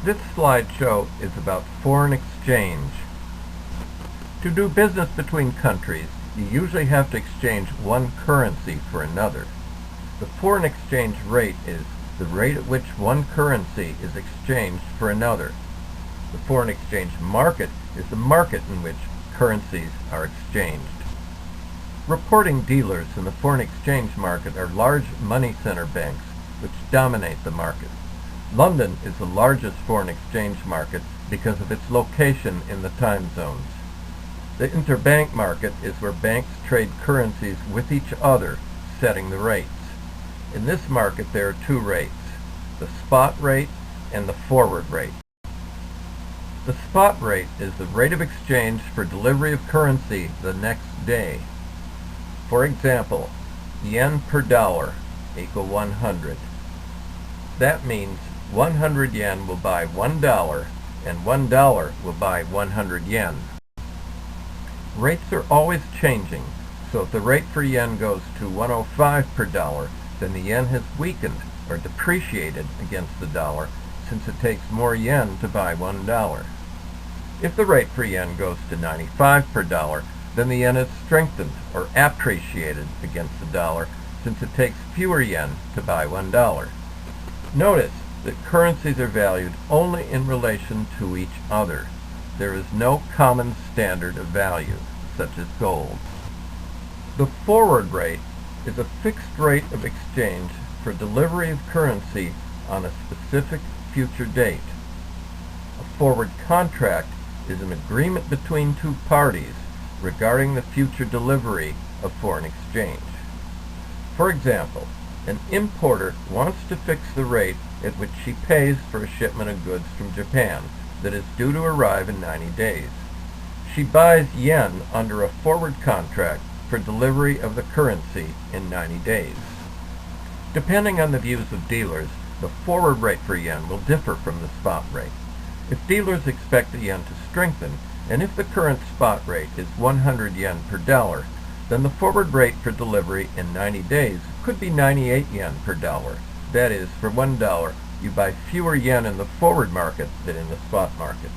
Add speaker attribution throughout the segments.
Speaker 1: This slideshow is about foreign exchange. To do business between countries, you usually have to exchange one currency for another. The foreign exchange rate is the rate at which one currency is exchanged for another. The foreign exchange market is the market in which currencies are exchanged. Reporting dealers in the foreign exchange market are large money center banks which dominate the market. London is the largest foreign exchange market because of its location in the time zones. The interbank market is where banks trade currencies with each other, setting the rates. In this market there are two rates, the spot rate and the forward rate. The spot rate is the rate of exchange for delivery of currency the next day. For example, yen per dollar equal 100. That means 100 yen will buy $1 and $1 will buy 100 yen. Rates are always changing, so if the rate for yen goes to 105 per dollar, then the yen has weakened or depreciated against the dollar since it takes more yen to buy $1. If the rate for yen goes to 95 per dollar, then the yen has strengthened or appreciated against the dollar since it takes fewer yen to buy $1. Notice that currencies are valued only in relation to each other. There is no common standard of value, such as gold. The forward rate is a fixed rate of exchange for delivery of currency on a specific future date. A forward contract is an agreement between two parties regarding the future delivery of foreign exchange. For example, an importer wants to fix the rate at which she pays for a shipment of goods from Japan that is due to arrive in 90 days. She buys yen under a forward contract for delivery of the currency in 90 days. Depending on the views of dealers, the forward rate for yen will differ from the spot rate. If dealers expect the yen to strengthen, and if the current spot rate is 100 yen per dollar, then the forward rate for delivery in 90 days could be 98 yen per dollar. That is, for $1, you buy fewer yen in the forward market than in the spot market.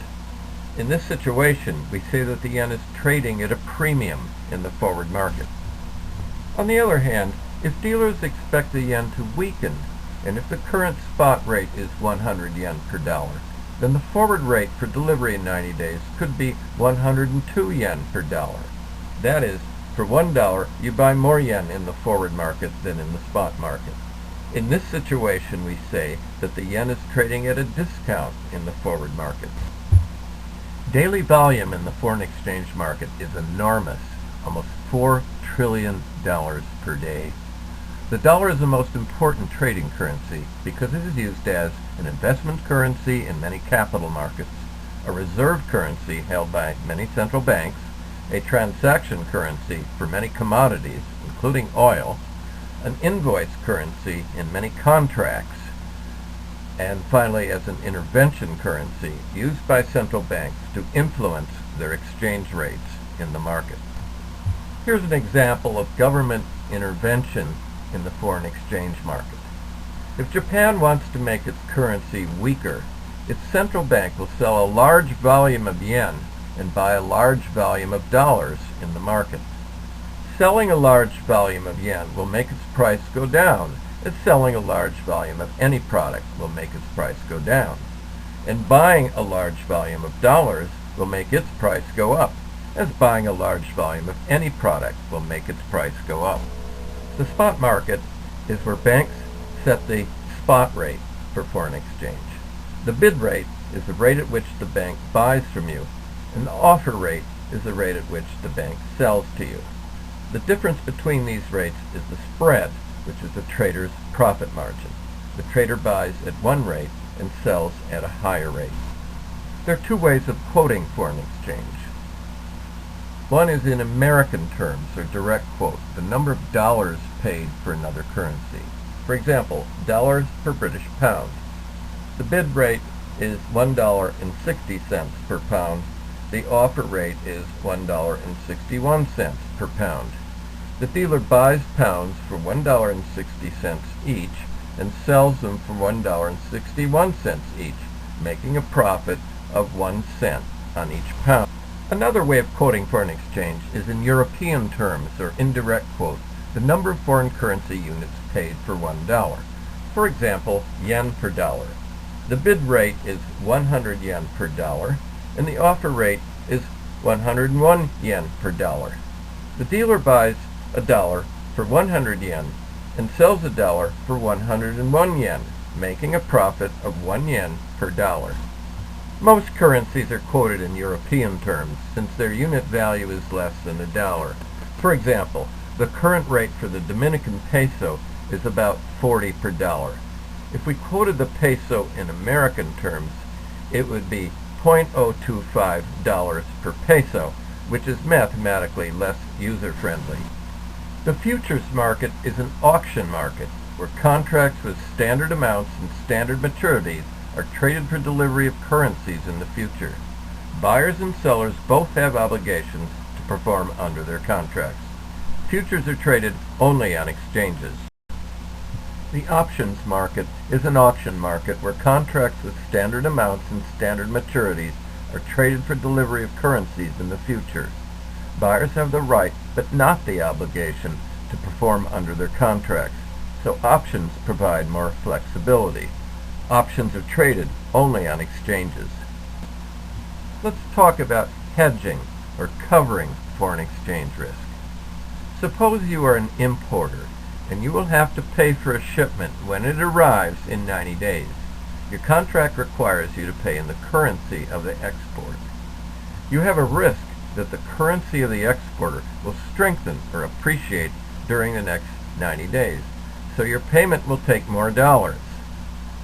Speaker 1: In this situation, we say that the yen is trading at a premium in the forward market. On the other hand, if dealers expect the yen to weaken, and if the current spot rate is 100 yen per dollar, then the forward rate for delivery in 90 days could be 102 yen per dollar. That is, for $1, you buy more yen in the forward market than in the spot market. In this situation, we say that the yen is trading at a discount in the forward market. Daily volume in the foreign exchange market is enormous, almost $4 trillion per day. The dollar is the most important trading currency because it is used as an investment currency in many capital markets, a reserve currency held by many central banks, a transaction currency for many commodities, including oil, an invoice currency in many contracts, and finally as an intervention currency used by central banks to influence their exchange rates in the market. Here's an example of government intervention in the foreign exchange market. If Japan wants to make its currency weaker, its central bank will sell a large volume of yen and buy a large volume of dollars in the market. Selling a large volume of yen will make its price go down, as selling a large volume of any product will make its price go down. And buying a large volume of dollars will make its price go up, as buying a large volume of any product will make its price go up. The spot market is where banks set the spot rate for foreign exchange. The bid rate is the rate at which the bank buys from you, and the offer rate is the rate at which the bank sells to you. The difference between these rates is the spread, which is the trader's profit margin. The trader buys at one rate and sells at a higher rate. There are two ways of quoting foreign exchange. One is in American terms, or direct quote, the number of dollars paid for another currency. For example, dollars per British pound. The bid rate is $1.60 per pound. The offer rate is $1.61 per pound. The dealer buys pounds for $1.60 each and sells them for $1.61 each. making a profit of 1 cent on each pound. Another way of quoting foreign exchange is in European terms, or indirect quote, the number of foreign currency units paid for $1. For example, yen per dollar. The bid rate is 100 yen per dollar, and the offer rate is 101 yen per dollar. The dealer buys a dollar for 100 yen and sells a dollar for 101 yen, making a profit of 1 yen per dollar. Most currencies are quoted in European terms, since their unit value is less than a dollar. For example, the current rate for the Dominican peso is about 40 per dollar. If we quoted the peso in American terms, it would be $0.025 per peso, which is mathematically less user-friendly. The futures market is an auction market where contracts with standard amounts and standard maturities are traded for delivery of currencies in the future. Buyers and sellers both have obligations to perform under their contracts. Futures are traded only on exchanges. The options market is an auction market where contracts with standard amounts and standard maturities are traded for delivery of currencies in the future. Buyers have the right, but not the obligation, to perform under their contracts, so options provide more flexibility. Options are traded only on exchanges. Let's talk about hedging, or covering foreign exchange risk. Suppose you are an importer, and you will have to pay for a shipment when it arrives in 90 days. Your contract requires you to pay in the currency of the export. You have a risk that the currency of the exporter will strengthen or appreciate during the next 90 days, so your payment will take more dollars.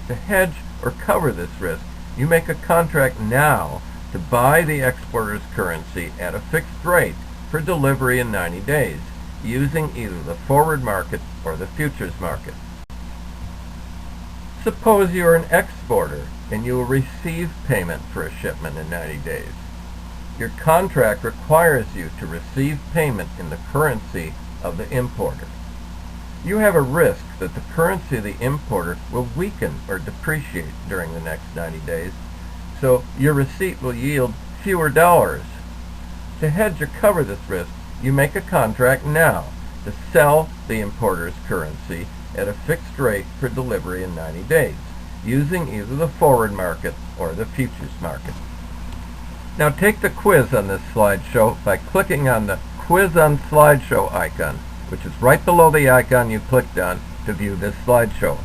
Speaker 1: To hedge or cover this risk, you make a contract now to buy the exporter's currency at a fixed rate for delivery in 90 days, using either the forward market or the futures market. Suppose you are an exporter and you will receive payment for a shipment in 90 days. Your contract requires you to receive payment in the currency of the importer. You have a risk that the currency of the importer will weaken or depreciate during the next 90 days, so your receipt will yield fewer dollars. To hedge or cover this risk, you make a contract now to sell the importer's currency at a fixed rate for delivery in 90 days, using either the forward market or the futures market. Now take the quiz on this slideshow by clicking on the Quiz on Slideshow icon, which is right below the icon you clicked on to view this slideshow.